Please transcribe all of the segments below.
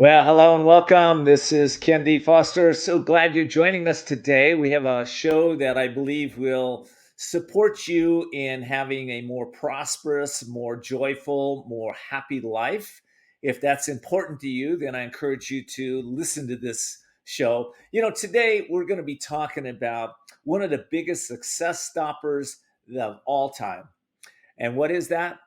Well, hello and welcome. This is Foster. So glad you're joining us today. We have a show that I believe will support you in having a more prosperous, more joyful, more happy life. If that's important to you, then I encourage you to listen to this show. Today we're going to be talking about one of the biggest success stoppers of all time. And what is that?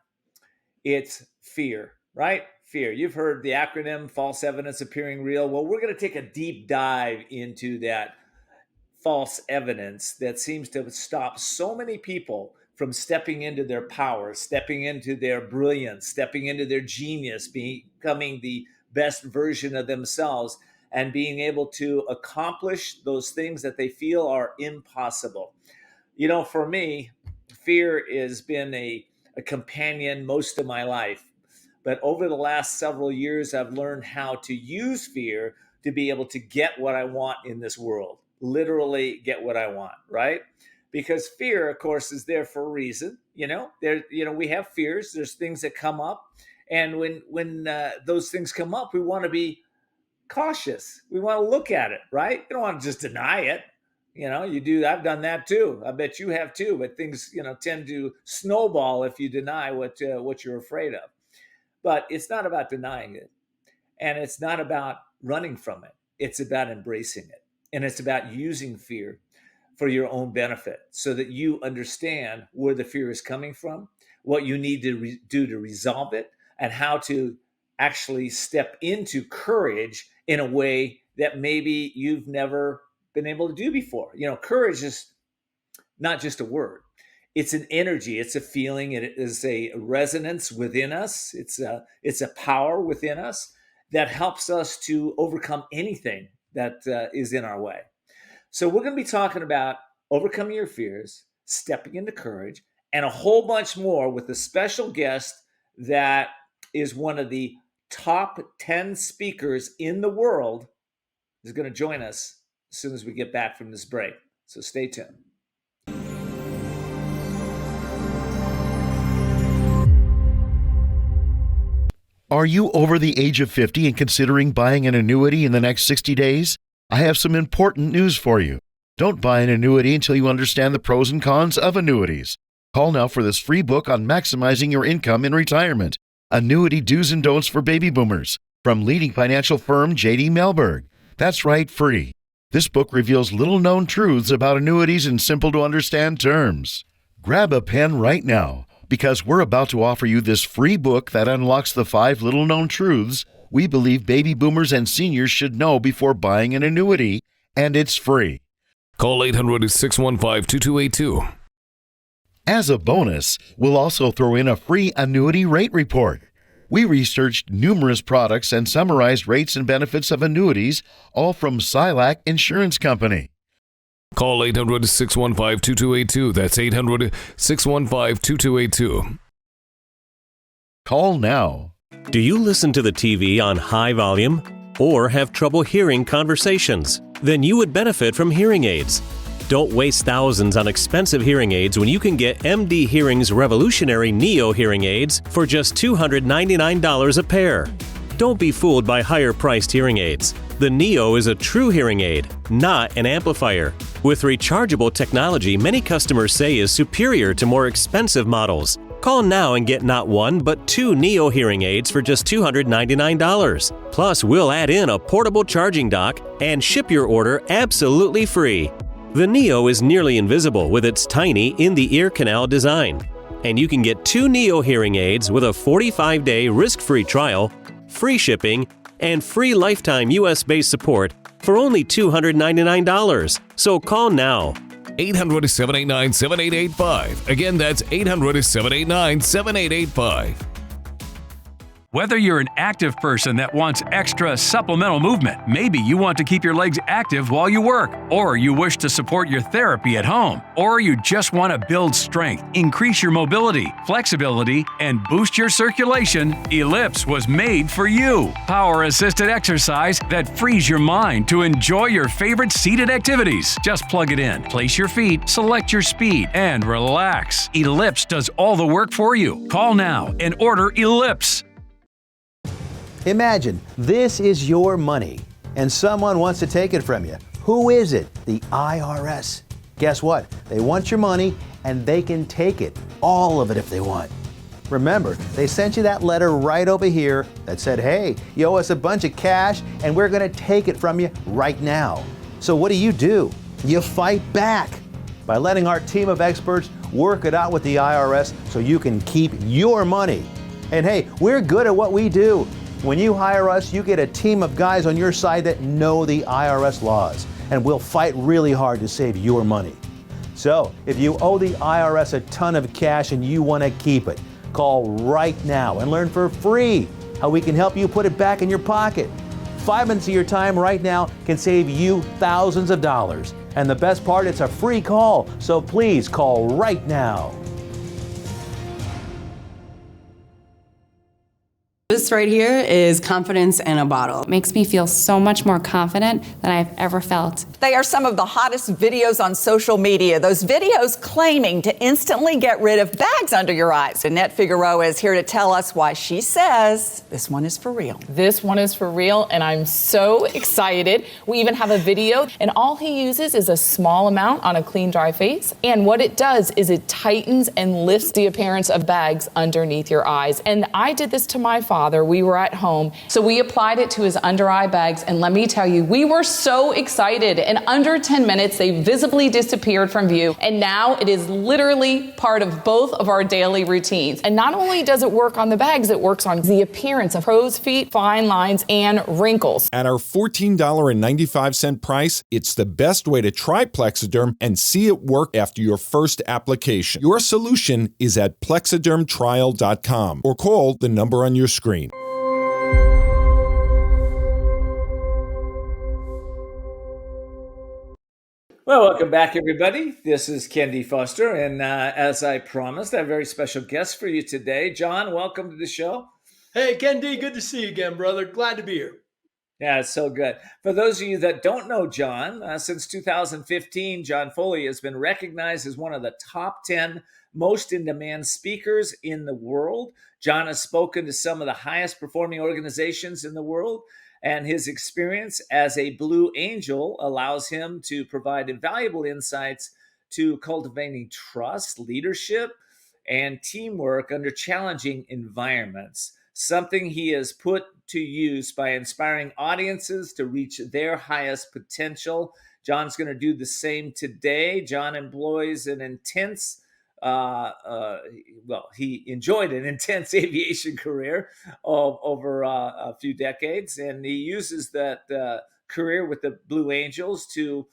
It's fear, right? Fear. You've heard the acronym false evidence appearing real. Well, we're going to take a deep dive into that false evidence that seems to stop so many people from stepping into their power, stepping into their brilliance, stepping into their genius, becoming the best version of themselves, and being able to accomplish those things that they feel are impossible. For me, fear has been a companion most of my life. But over the last several years, I've learned how to use fear to be able to get what I want in this world, literally get what I want, right? Because fear, of course, is there for a reason. We have fears. There's things that come up, and when those things come up, we want to be cautious. We want to look at it, right? You don't want to just deny it. You do. I've done that too. I bet you have too. But things, tend to snowball if you deny what you're afraid of. But it's not about denying it, and it's not about running from it. It's about embracing it, and it's about using fear for your own benefit, so that you understand where the fear is coming from, what you need to do to resolve it, and how to actually step into courage in a way that maybe you've never been able to do before. Courage is not just a word. It's an energy, it's a feeling, it is a resonance within us. It's a power within us that helps us to overcome anything that is in our way. So we're going to be talking about overcoming your fears, stepping into courage, and a whole bunch more with a special guest that is one of the top 10 speakers in the world, is going to join us as soon as we get back from this break. So stay tuned. Are you over the age of 50 and considering buying an annuity in the next 60 days? I have some important news for you. Don't buy an annuity until you understand the pros and cons of annuities. Call now for this free book on maximizing your income in retirement. Annuity Do's and Don'ts for Baby Boomers, from leading financial firm J.D. Mellberg. That's right, free. This book reveals little-known truths about annuities in simple-to-understand terms. Grab a pen right now, because we're about to offer you this free book that unlocks the 5 little-known truths we believe baby boomers and seniors should know before buying an annuity, and it's free. Call 800-615-2282. As a bonus, we'll also throw in a free annuity rate report. We researched numerous products and summarized rates and benefits of annuities, all from Silac Insurance Company. Call 800-615-2282. That's 800-615-2282. Call now. Do you listen to the TV on high volume or have trouble hearing conversations? Then you would benefit from hearing aids. Don't waste thousands on expensive hearing aids when you can get MD Hearing's revolutionary Neo hearing aids for just $299 a pair. Don't be fooled by higher-priced hearing aids. The Neo is a true hearing aid, not an amplifier. With rechargeable technology many customers say is superior to more expensive models. Call now and get not one, but 2 Neo hearing aids for just $299. Plus, we'll add in a portable charging dock and ship your order absolutely free. The Neo is nearly invisible with its tiny in-the-ear canal design. And you can get 2 Neo hearing aids with a 45-day risk-free trial, free shipping, and free lifetime US-based support for only $299. So call now. 800-789-7885. Again, that's 800-789-7885. Whether you're an active person that wants extra supplemental movement, maybe you want to keep your legs active while you work, or you wish to support your therapy at home, or you just want to build strength, increase your mobility, flexibility, and boost your circulation, Ellipse was made for you. Power-assisted exercise that frees your mind to enjoy your favorite seated activities. Just plug it in, place your feet, select your speed, and relax. Ellipse does all the work for you. Call now and order Ellipse. Imagine this is your money and someone wants to take it from you. Who is it? The IRS. Guess what? They want your money and they can take it, all of it if they want. Remember, they sent you that letter right over here that said, hey, you owe us a bunch of cash and we're going to take it from you right now. So what do? You fight back by letting our team of experts work it out with the IRS so you can keep your money. And hey, we're good at what we do. When you hire us, you get a team of guys on your side that know the IRS laws, and we'll fight really hard to save your money. So, if you owe the IRS a ton of cash and you want to keep it, call right now and learn for free how we can help you put it back in your pocket. 5 minutes of your time right now can save you thousands of dollars. And the best part, it's a free call, so please call right now. This right here is confidence in a bottle. It makes me feel so much more confident than I've ever felt. They are some of the hottest videos on social media. Those videos claiming to instantly get rid of bags under your eyes. Annette Figueroa is here to tell us why she says this one is for real. This one is for real, and I'm so excited. We even have a video, and all he uses is a small amount on a clean, dry face. And what it does is it tightens and lifts the appearance of bags underneath your eyes. And I did this to my father. We were at home, so we applied it to his under eye bags, and let me tell you, we were so excited. In under 10 minutes, they visibly disappeared from view, and now it is literally part of both of our daily routines. And not only does it work on the bags, it works on the appearance of crow's feet, fine lines, and wrinkles. At our $14.95 price, it's the best way to try Plexiderm and see it work after your first application. Your solution is at plexidermtrial.com or call the number on your screen. Well, welcome back, everybody. This is Kendi Foster, and as I promised, I have a very special guest for you today. John, welcome to the show. Hey, Kendi, good to see you again, brother. Glad to be here. Yeah, it's so good. For those of you that don't know John, since 2015, John Foley has been recognized as one of the top 10 most in-demand speakers in the world. John has spoken to some of the highest performing organizations in the world, and his experience as a Blue Angel allows him to provide invaluable insights to cultivating trust, leadership, and teamwork under challenging environments, something he has put to use by inspiring audiences to reach their highest potential. John's going to do the same today. John employs an intense he enjoyed an intense aviation career over a few decades, and he uses that career with the Blue Angels to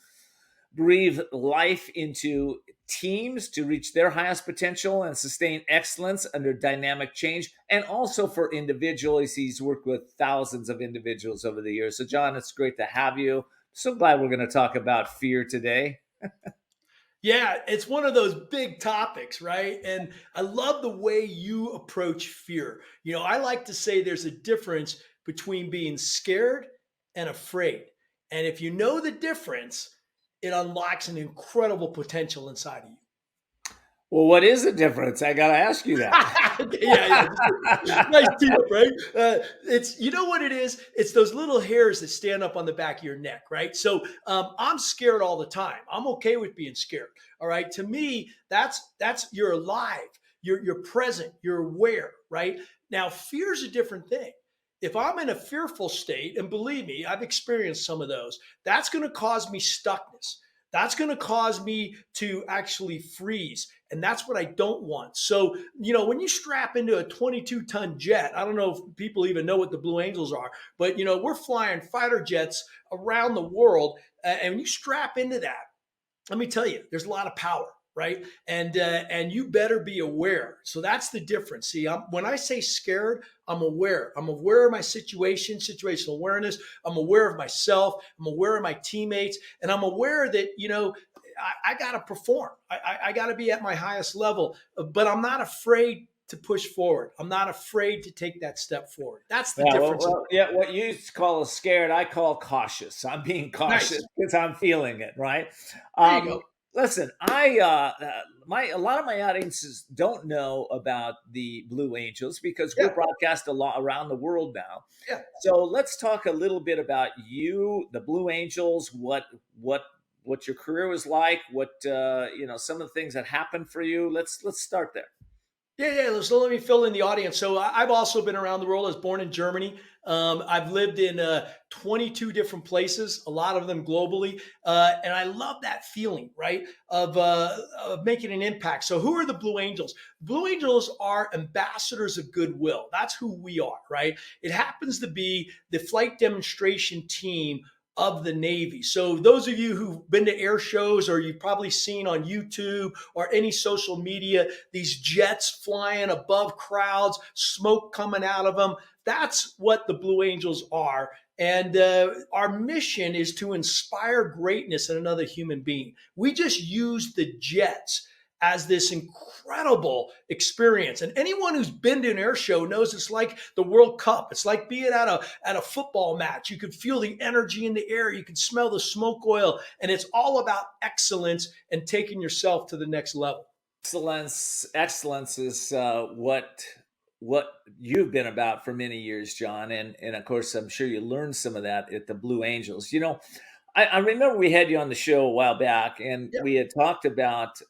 breathe life into teams to reach their highest potential and sustain excellence under dynamic change, and also for individuals. He's worked with thousands of individuals over the years. So, John, it's great to have you. So glad we're going to talk about fear today. Yeah, it's one of those big topics, right? And I love the way you approach fear. You know, I like to say there's a difference between being scared and afraid. And if you know the difference, it unlocks an incredible potential inside of you. Well, what is the difference? I got to ask you that. yeah. Nice tee up, right? It's, you know what it is? It's those little hairs that stand up on the back of your neck, right? So I'm scared all the time. I'm okay with being scared. All right. To me, that's you're alive. You're present. You're aware, right? Now, fear is a different thing. If I'm in a fearful state, and believe me, I've experienced some of those, that's going to cause me stuckness. That's going to cause me to actually freeze. And that's what I don't want. So, you know, when you strap into a 22-ton jet, I don't know if people even know what the Blue Angels are, but, you know, we're flying fighter jets around the world. And when you strap into that, let me tell you, there's a lot of power, right? And you better be aware. So that's the difference. See, when I say scared, I'm aware. I'm aware of my situation, situational awareness. I'm aware of myself. I'm aware of my teammates. And I'm aware that, you know, I got to perform. I got to be at my highest level. But I'm not afraid to push forward. I'm not afraid to take that step forward. That's the difference. Yeah, what you call scared, I call cautious. I'm being cautious because I'm feeling it, right? There you go. Listen, a lot of my audiences don't know about the Blue Angels because we're Yeah, broadcast a lot around the world now. yeah. So let's talk a little bit about you, the Blue Angels, what what your career was like, what some of the things that happened for you. Let's start there. Yeah. So let me fill in the audience. So I've also been around the world. I was born in Germany. I've lived in 22 different places, a lot of them globally, and I love that feeling, right, of making an impact. So who are the Blue Angels? Blue Angels are ambassadors of goodwill. That's who we are, right? It happens to be the flight demonstration team of the Navy. So those of you who've been to air shows, or you've probably seen on YouTube or any social media, these jets flying above crowds, smoke coming out of them. That's what the Blue Angels are. And our mission is to inspire greatness in another human being. We just use the jets as this incredible experience. And anyone who's been to an air show knows it's like the World Cup. It's like being at a football match. You could feel the energy in the air. You can smell the smoke oil. And it's all about excellence and taking yourself to the next level. Excellence is what you've been about for many years, John, and of course, I'm sure you learned some of that at the Blue Angels. I remember we had you on the show a while back, and Yeah. we had talked about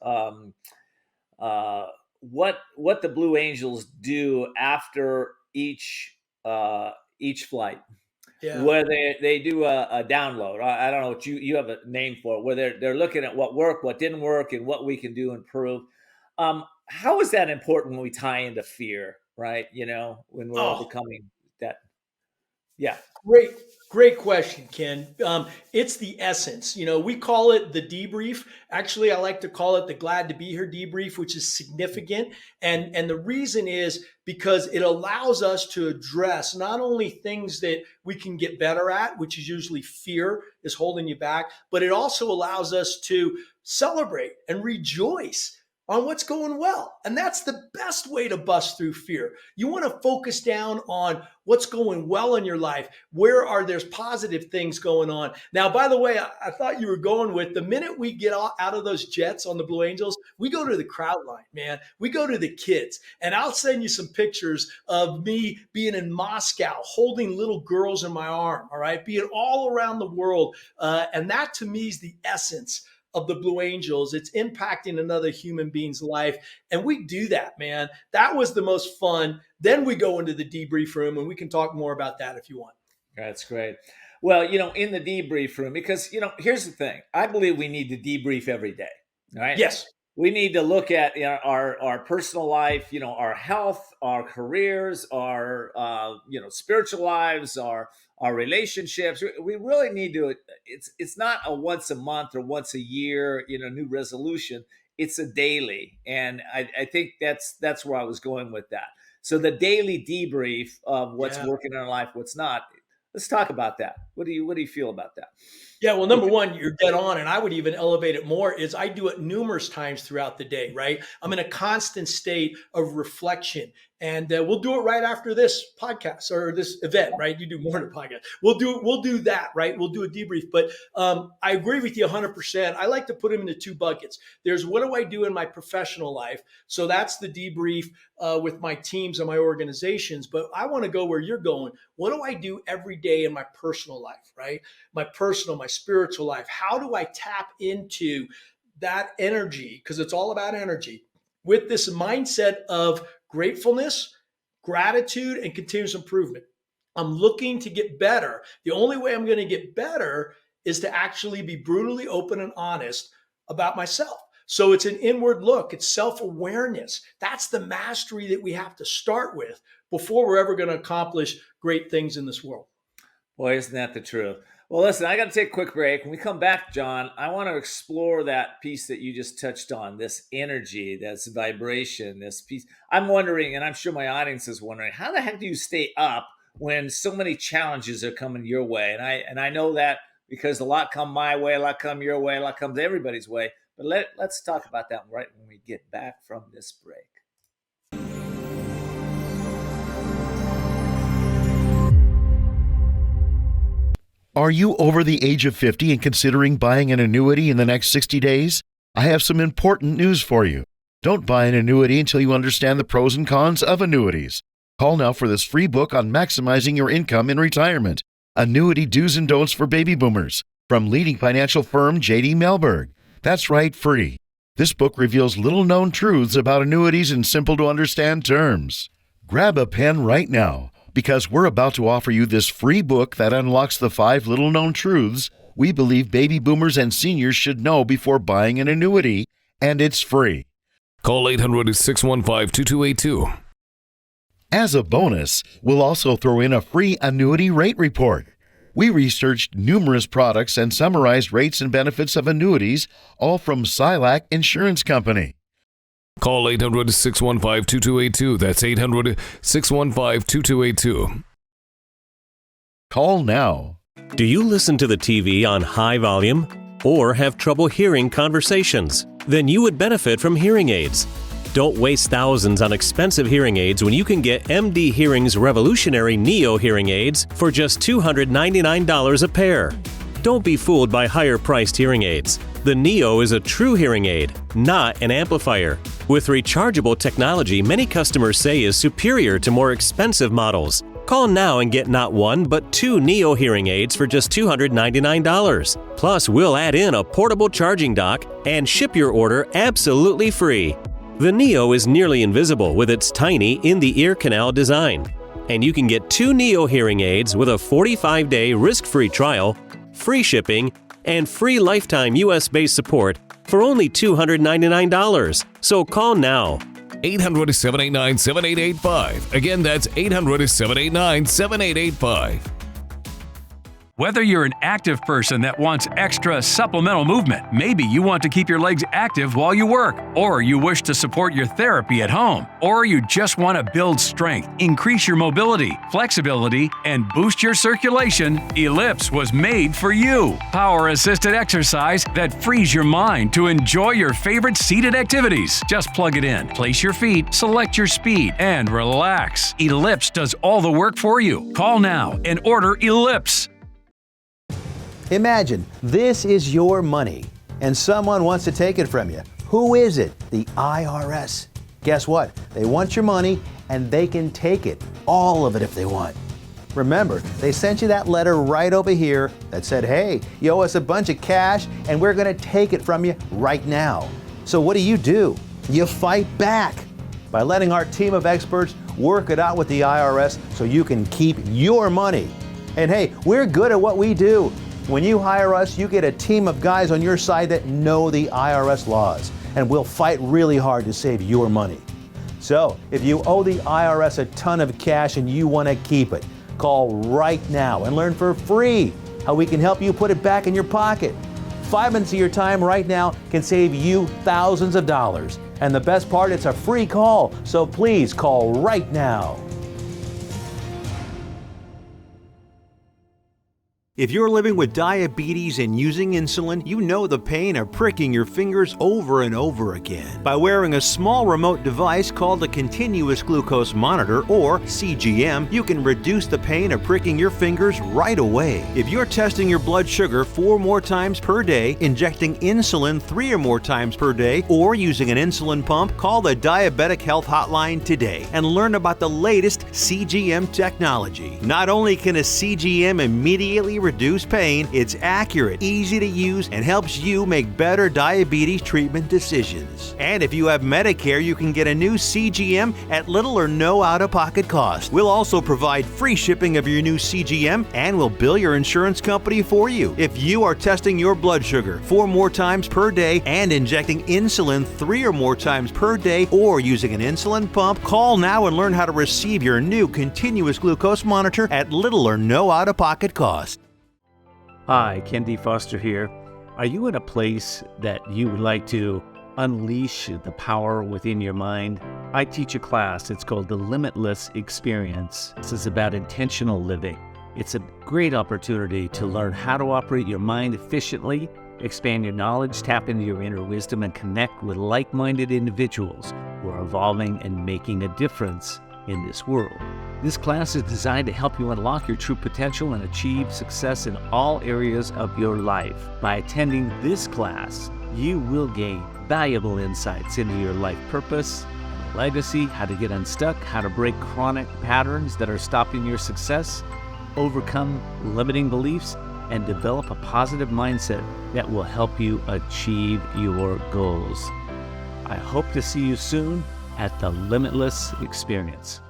what the Blue Angels do after each flight, Yeah. where they do a download. I don't know what you have a name for it, where they're looking at what worked, what didn't work, and what we can do to improve. How is that important when we tie into fear, right? When we're Oh, overcoming that. Yeah. great question, Ken. It's the essence. We call it the debrief. Actually, I like to call it the glad to be here debrief, which is significant. And the reason is because it allows us to address not only things that we can get better at, which is usually fear is holding you back, but it also allows us to celebrate and rejoice on what's going well. And that's the best way to bust through fear. You want to focus down on what's going well in your life. Where are there's positive things going on? Now, by the way, I thought you were going with the minute we get out of those jets on the Blue Angels, we go to the crowd line, man. We go to the kids. And I'll send you some pictures of me being in Moscow, holding little girls in my arm, all right, being all around the world. And that to me is the essence of the Blue Angels. It's impacting another human being's life. And we do that, man. That was the most fun. Then we go into the debrief room and we can talk more about that if you want. That's great. Well, in the debrief room, because, here's the thing. I believe we need to debrief every day, right? Yes. We need to look at our personal life, our health, our careers, our spiritual lives, our relationships. We really need to. It's not a once a month or once a year, new resolution. It's a daily, and I think that's where I was going with that. So the daily debrief of what's working in our life, what's not. Let's talk about that. What do you feel about that? Yeah, well, number one, you're dead on. And I would even elevate it more is I do it numerous times throughout the day, right? I'm in a constant state of reflection. And we'll do it right after this podcast or this event, right? You do more than a podcast. We'll do that, right? We'll do a debrief. But I agree with you 100%. I like to put them into two buckets. There's what do I do in my professional life? So that's the debrief with my teams and my organizations. But I want to go where you're going. What do I do every day in my personal life, right? My spiritual life. How do I tap into that energy? Because it's all about energy with this mindset of gratefulness, gratitude, and continuous improvement. I'm looking to get better. The only way I'm going to get better is to actually be brutally open and honest about myself. So it's an inward look. It's self-awareness. That's the mastery that we have to start with before we're ever going to accomplish great things in this world. Boy, isn't that the truth? Well, listen, I got to take a quick break. When we come back, John, I want to explore that piece that you just touched on, this energy, this vibration, this piece. I'm wondering, and I'm sure my audience is wondering, how the heck do you stay up when so many challenges are coming your way? And I know that because a lot come my way, a lot come your way, a lot comes everybody's way. But let's talk about that right when we get back from this break. Are you over the age of 50 and considering buying an annuity in the next 60 days? I have some important news for you. Don't buy an annuity until you understand the pros and cons of annuities. Call now for this free book on maximizing your income in retirement. Annuity Do's and Don'ts for Baby Boomers from leading financial firm J.D. Mellberg. That's right, free. This book reveals little-known truths about annuities in simple-to-understand terms. Grab a pen right now, because we're about to offer you this free book that unlocks the 5 little-known truths we believe baby boomers and seniors should know before buying an annuity, and it's free. Call 800-615-2282. As a bonus, we'll also throw in a free annuity rate report. We researched numerous products and summarized rates and benefits of annuities, all from Silac Insurance Company. Call 800-615-2282. That's 800-615-2282. Call now. Do you listen to the TV on high volume or have trouble hearing conversations? Then you would benefit from hearing aids. Don't waste thousands on expensive hearing aids when you can get MD Hearing's revolutionary Neo hearing aids for just $299 a pair. Don't be fooled by higher-priced hearing aids. The Neo is a true hearing aid, not an amplifier. With rechargeable technology many customers say is superior to more expensive models. Call now and get not one, but 2 Neo hearing aids for just $299. Plus, we'll add in a portable charging dock and ship your order absolutely free. The Neo is nearly invisible with its tiny in-the-ear canal design. And you can get 2 Neo hearing aids with a 45-day risk-free trial, free shipping, and free lifetime US-based support for only $299. So call now. 800-789-7885. Again, that's 800-789-7885. Whether you're an active person that wants extra supplemental movement, maybe you want to keep your legs active while you work, or you wish to support your therapy at home, or you just want to build strength, increase your mobility, flexibility, and boost your circulation, Ellipse was made for you. Power-assisted exercise that frees your mind to enjoy your favorite seated activities. Just plug it in, place your feet, select your speed, and relax. Ellipse does all the work for you. Call now and order Ellipse. Imagine this is your money and someone wants to take it from you. Who is it? The IRS. Guess what? They want your money and they can take it, all of it if they want. Remember, they sent you that letter right over here that said, hey, you owe us a bunch of cash and we're going to take it from you right now. So what do? You fight back by letting our team of experts work it out with the IRS so you can keep your money. And hey, we're good at what we do. When you hire us, you get a team of guys on your side that know the IRS laws, and we'll fight really hard to save your money. So, if you owe the IRS a ton of cash and you want to keep it, call right now and learn for free how we can help you put it back in your pocket. 5 minutes of your time right now can save you thousands of dollars. And the best part, it's a free call, so please call right now. If you're living with diabetes and using insulin, you know the pain of pricking your fingers over and over again. By wearing a small remote device called a continuous glucose monitor, or CGM, you can reduce the pain of pricking your fingers right away. If you're testing your blood sugar 4 more times per day, injecting insulin 3 or more times per day, or using an insulin pump, call the Diabetic Health Hotline today and learn about the latest CGM technology. Not only can a CGM immediately reduce pain, it's accurate, easy to use, and helps you make better diabetes treatment decisions. And if you have Medicare, you can get a new CGM at little or no out-of-pocket cost. We'll also provide free shipping of your new CGM, and we'll bill your insurance company for you. If you are testing your blood sugar 4 more times per day and injecting insulin 3 or more times per day, or using an insulin pump, call now and learn how to receive your new continuous glucose monitor at little or no out-of-pocket cost. Hi, kendfoster here. Are you in a place that you would like to unleash the power within your mind? I teach a class. It's called The Limitless Experience. This is about intentional living. It's a great opportunity to learn how to operate your mind efficiently, expand your knowledge, tap into your inner wisdom, and connect with like-minded individuals who are evolving and making a difference in this world. This class is designed to help you unlock your true potential and achieve success in all areas of your life. By attending this class, you will gain valuable insights into your life purpose, legacy, how to get unstuck, how to break chronic patterns that are stopping your success, overcome limiting beliefs, and develop a positive mindset that will help you achieve your goals. I hope to see you soon at the Limitless Experience.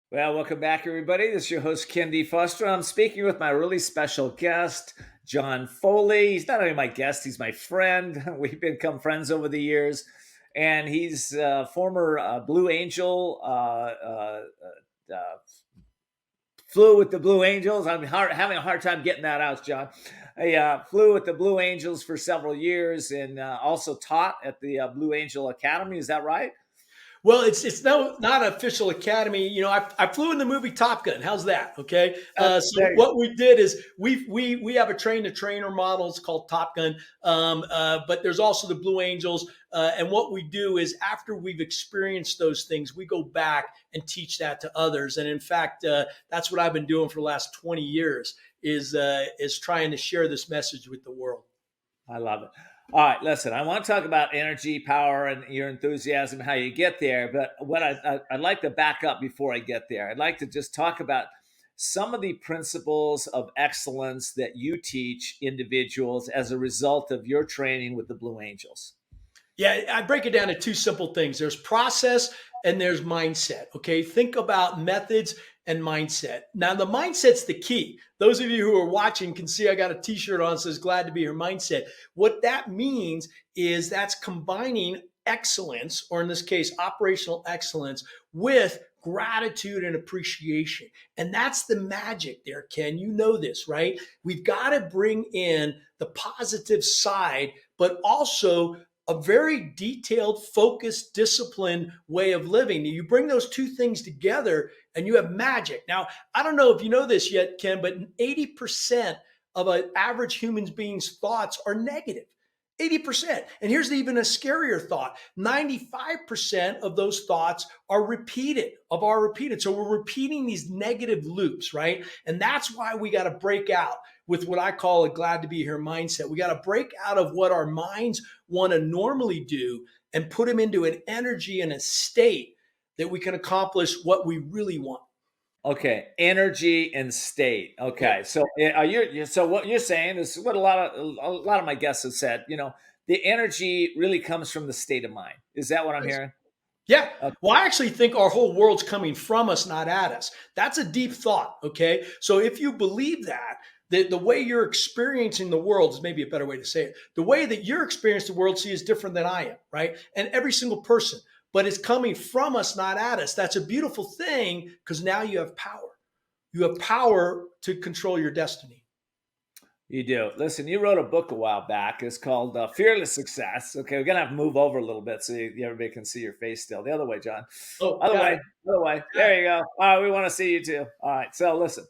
Well, welcome back, everybody. This is your host, Ken D. Foster. I'm speaking with my really special guest, John Foley. He's not only my guest, he's my friend. We've become friends over the years. And he's a former Blue Angel, flew with the Blue Angels. I'm having a hard time getting that out, John. I flew with the Blue Angels for several years and also taught at the Blue Angel Academy. Is that right? Well, it's not an official academy. You know, I flew in the movie Top Gun. How's that? Okay. So what we did is we have a train the trainer model. It's called Top Gun. But there's also the Blue Angels. And what we do is after we've experienced those things, we go back and teach that to others. And in fact, that's what I've been doing for the last 20 years is trying to share this message with the world. I love it. All right, listen, I want to talk about energy, power, and your enthusiasm, how you get there. But what I'd like to back up before I get there. I'd like to just talk about some of the principles of excellence that you teach individuals as a result of your training with the Blue Angels. Yeah, I break it down to two simple things. There's process and there's mindset. Okay, think about methods and mindset. Now, the mindset's the key. Those of you who are watching can see I got a t-shirt on that says glad to be your mindset. What that means is that's combining excellence, or in this case, operational excellence, with gratitude and appreciation. And that's the magic there, Ken. You know this, right? We've got to bring in the positive side, but also a very detailed, focused, disciplined way of living. You bring those two things together and you have magic. Now, I don't know if you know this yet, Ken, but 80% of an average human being's thoughts are negative. 80%. And here's even a scarier thought. 95% of those thoughts are repeated. So we're repeating these negative loops, right? And that's why we got to break out with what I call a glad to be here mindset. We got to break out of what our minds want to normally do and put them into an energy and a state that we can accomplish what we really want. Okay, energy and state. Okay, so so what you're saying is what a lot of my guests have said. You know, the energy really comes from the state of mind. Is that what I'm hearing? Yeah. Well, I actually think our whole world's coming from us, not at us. That's a deep thought. Okay. So if you believe that, the way you're experiencing the world is maybe a better way to say it. The way that you're experiencing the world, see, is different than I am, right? And every single person, but it's coming from us, not at us. That's a beautiful thing because now you have power. You have power to control your destiny. You do. Listen, you wrote a book a while back. It's called Fearless Success. Okay, we're going to have to move over a little bit so everybody can see your face still. The other way, John. Oh, other way. There you go. All right, we want to see you too. All right, so listen.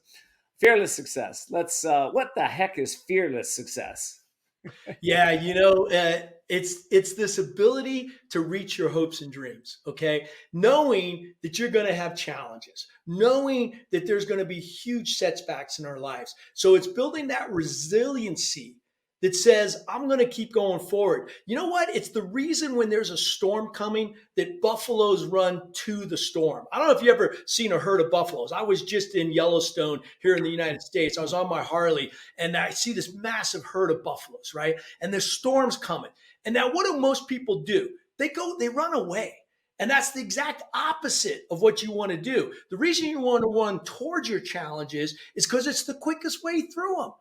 Fearless success. Let's. What the heck is fearless success? Yeah, it's this ability to reach your hopes and dreams. Okay, knowing that you're going to have challenges, knowing that there's going to be huge setbacks in our lives. So it's building that resiliency that says, I'm going to keep going forward. You know what? It's the reason when there's a storm coming that buffaloes run to the storm. I don't know if you ever seen a herd of buffaloes. I was just in Yellowstone here in the United States. I was on my Harley and I see this massive herd of buffaloes, right? And there's storms coming. And now what do most people do? They run away. And that's the exact opposite of what you want to do. The reason you want to run towards your challenges is because it's the quickest way through them.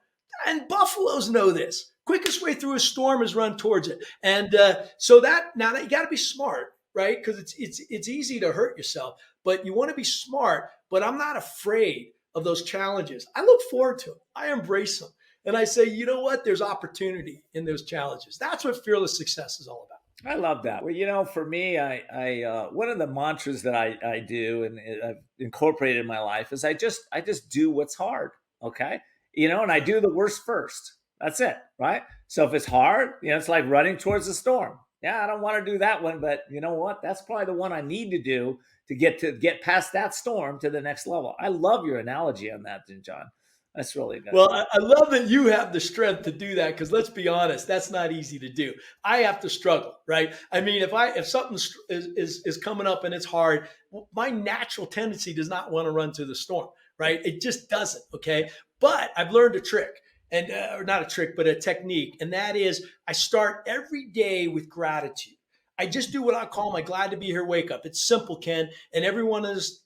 And buffaloes know this. Quickest way through a storm is run towards it. And so now that you got to be smart, right? Because it's easy to hurt yourself, but you want to be smart. But I'm not afraid of those challenges. I look forward to them. I embrace them. And I say, you know what? There's opportunity in those challenges. That's what fearless success is all about. I love that. Well, for me, I one of the mantras that I do and I've incorporated in my life is I just do what's hard. Okay. And I do the worst first. That's it, right? So if it's hard, it's like running towards the storm. Yeah, I don't want to do that one, but you know what? That's probably the one I need to do to get past that storm to the next level. I love your analogy on that, John. That's really good. Well, I love that you have the strength to do that, because let's be honest, that's not easy to do. I have to struggle, right? I mean, if something is coming up and it's hard, my natural tendency does not want to run to the storm, right? It just doesn't. Okay, but I've learned a trick, and or not a trick, but a technique, and that is I start every day with gratitude. I just do what I call my glad to be here wake up. It's simple, Ken, and everyone is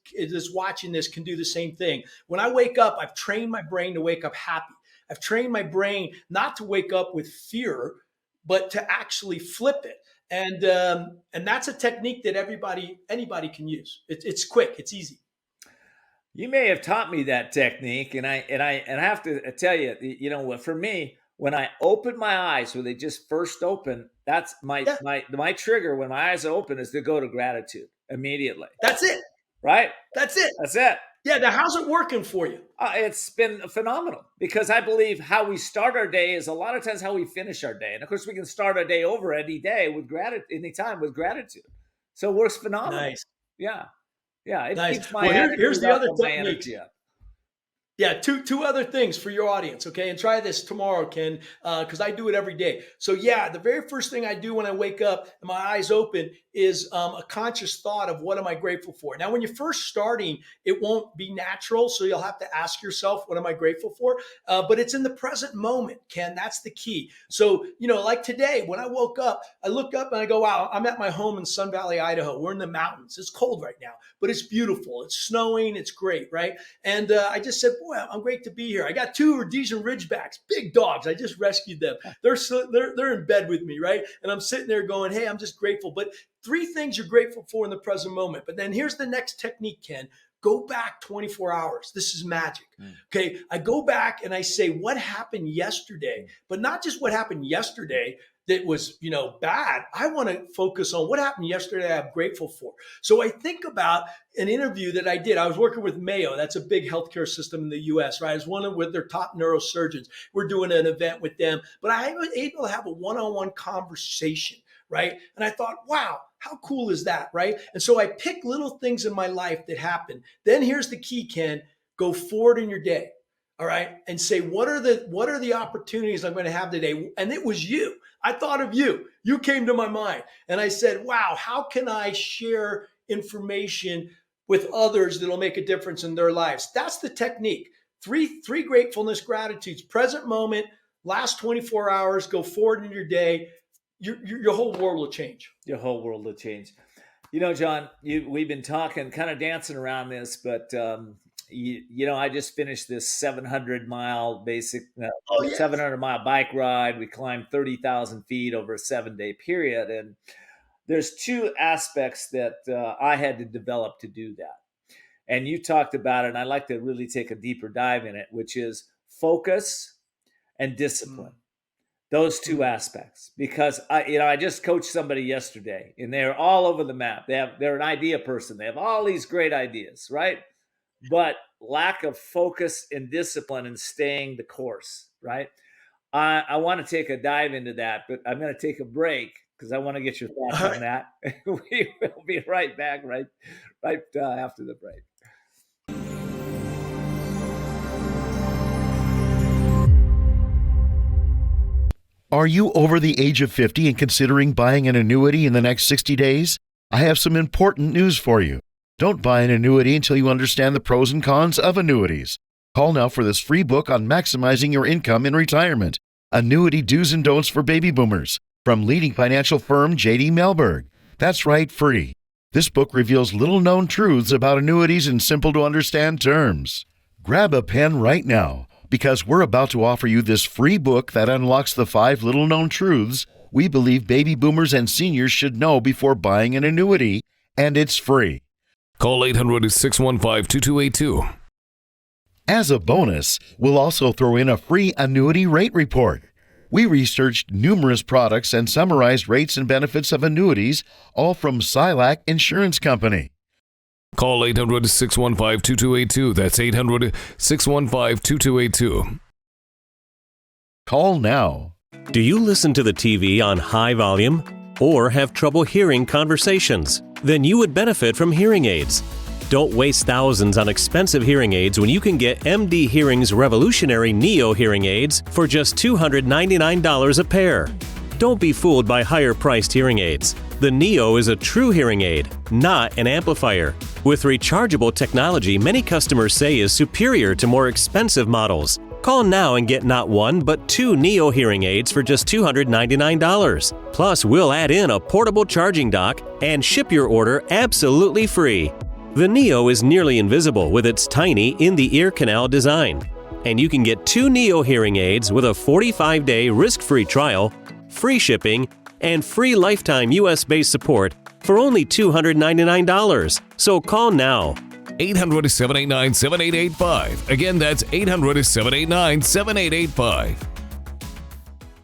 watching this can do the same thing. When I wake up, I've trained my brain to wake up happy. I've trained my brain not to wake up with fear, but to actually flip it. And that's a technique that anybody can use. It's quick, it's easy. You may have taught me that technique, and I have to tell you, you know, for me, when I open my eyes, when they just first open, that's my trigger. When my eyes open, is to go to gratitude immediately. That's it, right? That's it. That's it. Yeah. Now, how's it working for you? It's been phenomenal, because I believe how we start our day is a lot of times how we finish our day, and of course, we can start our day over any day with gratitude, anytime with gratitude. So it works phenomenal. Nice. Yeah. Yeah. It Nice. keeps my here's the other technique. Yeah, two other things for your audience, okay? And try this tomorrow, Ken, because I do it every day. So yeah, the very first thing I do when I wake up and my eyes open is a conscious thought of what am I grateful for. Now, when you're first starting, it won't be natural, so you'll have to ask yourself, what am I grateful for? But it's in the present moment, Ken. That's the key. So, you know, like today, when I woke up, I look up and I go, wow, I'm at my home in Sun Valley, Idaho. We're in the mountains. It's cold right now, but it's beautiful. It's snowing. It's great, right? And I just said, boy, I'm great to be here. I got 2 Rhodesian Ridgebacks, big dogs. I just rescued them. They're in bed with me, right? And I'm sitting there going, hey, I'm just grateful. But 3 things you're grateful for in the present moment. But then here's the next technique, Ken. Go back 24 hours. This is magic. Okay. I go back and I say, what happened yesterday? But not just what happened yesterday that was, you know, bad. I want to focus on what happened yesterday I'm grateful for. So I think about an interview that I did. I was working with Mayo. That's a big healthcare system in the US, right? I was one with their top neurosurgeons. We're doing an event with them, but I was able to have a one-on-one conversation, right? And I thought, wow, how cool is that, right? And so I pick little things in my life that happen. Then here's the key, Ken. Go forward in your day, all right? And say, what are the opportunities I'm going to have today? And it was you. I thought of you. You came to my mind. And I said, wow, how can I share information with others that'll make a difference in their lives? That's the technique. Three gratefulness gratitudes, present moment, last 24 hours, go forward in your day. Your whole world will change. Your whole world will change. You know, John, we've been talking, kind of dancing around this, but you know, I just finished this 700-mile 700-mile bike ride. We climbed 30,000 feet over a 7-day period, and there's 2 aspects that I had to develop to do that. And you talked about it, and I'd like to really take a deeper dive in it, which is focus and discipline. Those 2 aspects, because I just coached somebody yesterday, and they're all over the map. They're an idea person. They have all these great ideas, right? But lack of focus and discipline and staying the course, right? I want to take a dive into that, but I'm going to take a break because I want to get your thoughts on that. We will be right back, right after the break. Are you over the age of 50 and considering buying an annuity in the next 60 days? I have some important news for you. Don't buy an annuity until you understand the pros and cons of annuities. Call now for this free book on maximizing your income in retirement. Annuity Do's and Don'ts for Baby Boomers from leading financial firm J.D. Mellberg. That's right, free. This book reveals little-known truths about annuities in simple-to-understand terms. Grab a pen right now, because we're about to offer you this free book that unlocks the 5 little-known truths we believe baby boomers and seniors should know before buying an annuity, and it's free. Call 800-615-2282. As a bonus, we'll also throw in a free annuity rate report. We researched numerous products and summarized rates and benefits of annuities, all from Silac Insurance Company. Call 800-615-2282. That's 800-615-2282. Call now. Do you listen to the TV on high volume? or have trouble hearing conversations? Then you would benefit from hearing aids. Don't waste thousands on expensive hearing aids when you can get MD Hearing's revolutionary Neo hearing aids for just $299 a pair. Don't be fooled by higher-priced hearing aids. The Neo is a true hearing aid, not an amplifier. With rechargeable technology many customers say is superior to more expensive models. Call now and get not one, but 2 Neo hearing aids for just $299. Plus, we'll add in a portable charging dock and ship your order absolutely free. The Neo is nearly invisible with its tiny in-the-ear canal design. And you can get 2 Neo hearing aids with a 45-day risk-free trial, free shipping, and free lifetime US-based support for only $299. So call now. 800-789-7885. Again, that's 800-789-7885.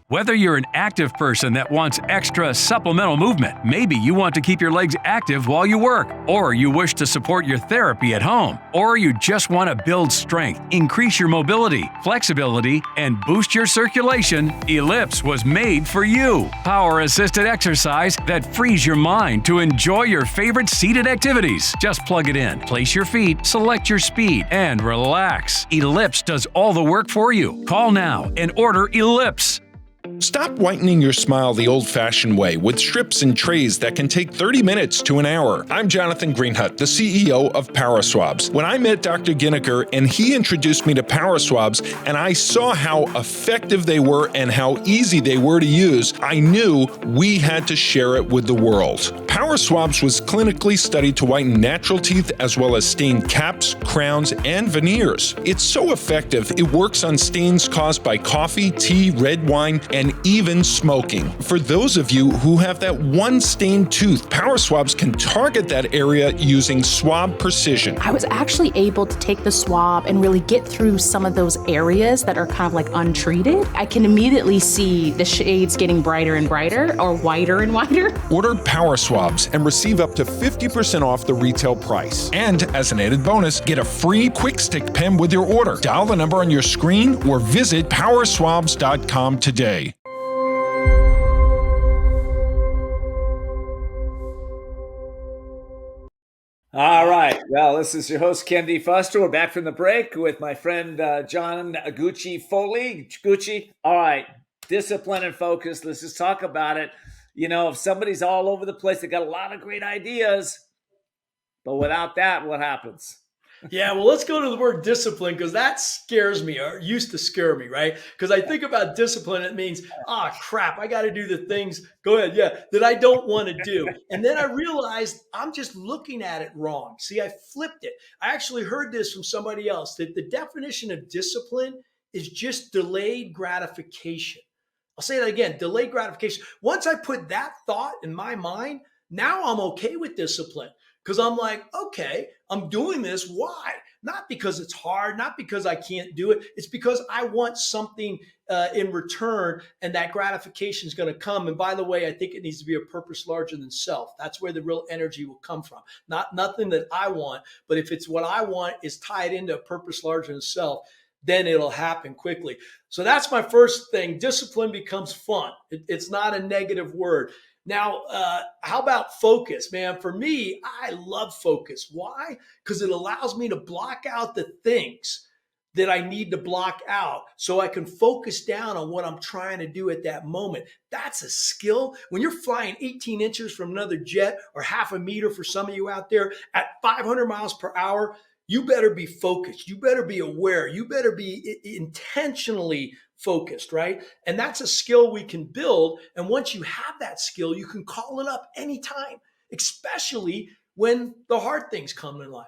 Whether you're an active person that wants extra supplemental movement, maybe you want to keep your legs active while you work, or you wish to support your therapy at home, or you just want to build strength, increase your mobility, flexibility, and boost your circulation, Ellipse was made for you. Power-assisted exercise that frees your mind to enjoy your favorite seated activities. Just plug it in, place your feet, select your speed, and relax. Ellipse does all the work for you. Call now and order Ellipse. Stop whitening your smile the old-fashioned way with strips and trays that can take 30 minutes to an hour. I'm Jonathan Greenhut, the CEO of Power Swabs. When I met Dr. Ginniker and he introduced me to Power Swabs and I saw how effective they were and how easy they were to use, I knew we had to share it with the world. Power Swabs was clinically studied to whiten natural teeth as well as stain caps, crowns, and veneers. It's so effective, it works on stains caused by coffee, tea, red wine, and even smoking. For those of you who have that one stained tooth, Power Swabs can target that area using swab precision. I was actually able to take the swab and really get through some of those areas that are kind of like untreated. I can immediately see the shades getting brighter and brighter or whiter and whiter. Order Power Swabs and receive up to 50% off the retail price. And as an added bonus, get a free quick stick pen with your order. Dial the number on your screen or visit powerswabs.com today. All right. Well, this is your host, Ken D. Foster. We're back from the break with my friend, John Gucci Foley. Gucci. All right. Discipline and focus. Let's just talk about it. You know, if somebody's all over the place, they got a lot of great ideas, but without that, what happens? Yeah, well, let's go to the word discipline because that scares me or used to scare me, right? Because I think about discipline, it means, crap, I got to do the things, go ahead, yeah, that I don't want to do. And then I realized I'm just looking at it wrong. See, I flipped it. I actually heard this from somebody else, that the definition of discipline is just delayed gratification. I'll say that again, delayed gratification. Once I put that thought in my mind, now I'm okay with discipline. Because I'm like, okay, I'm doing this. Why? Not because it's hard, not because I can't do it. It's because I want something in return, and that gratification is going to come. And by the way, I think it needs to be a purpose larger than self. That's where the real energy will come from. Nothing that I want, but if it's what I want is tied into a purpose larger than self, then it'll happen quickly. So that's my first thing. Discipline becomes fun. It's not a negative word. Now, how about focus, man? For me, I love focus. Why? Because it allows me to block out the things that I need to block out so I can focus down on what I'm trying to do at that moment. That's a skill. When you're flying 18 inches from another jet or half a meter for some of you out there at 500 miles per hour, you better be focused. You better be aware. You better be intentionally focused, right? And that's a skill we can build. And once you have that skill, you can call it up anytime, especially when the hard things come in life.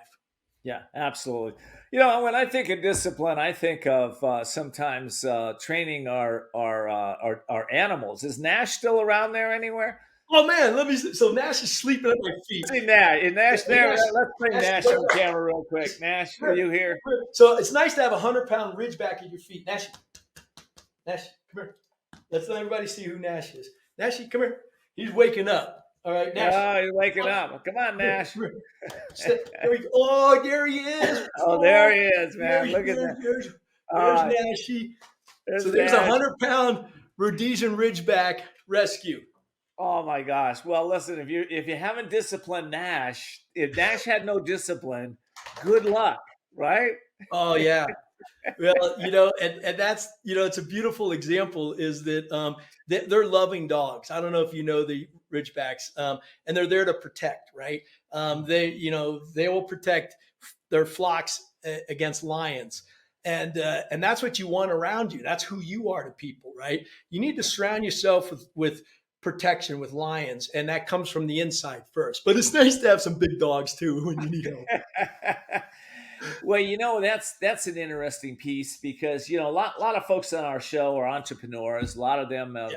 Yeah, absolutely. You know, when I think of discipline, I think of sometimes training our animals. Is Nash still around there anywhere? Oh man, let me see. So Nash is sleeping at my feet. See Nash there. Let's bring Nash on camera real quick. Nash, are you here? So it's nice to have a 100-pound ridge back at your feet. Nash, come here. Let's let everybody see who Nash is. Nash, come here. He's waking up. All right, Nash. Oh, he's waking up. Come on, Nash. Oh, there he is. Oh, there he is, man. Look at that. There's Nashy. So there's a 100-pound Rhodesian Ridgeback rescue. Oh my gosh. Well, listen, if you haven't disciplined Nash, if Nash had no discipline, good luck, right? Oh yeah. Well, and that's, it's a beautiful example is that they're loving dogs. I don't know if you know the Ridgebacks, and they're there to protect, right? They will protect their flocks against lions. And that's what you want around you. That's who you are to people, right? You need to surround yourself with protection with lions, and that comes from the inside first. But it's nice to have some big dogs too when you need help. Well, that's an interesting piece because a lot of folks on our show are entrepreneurs. A lot of them have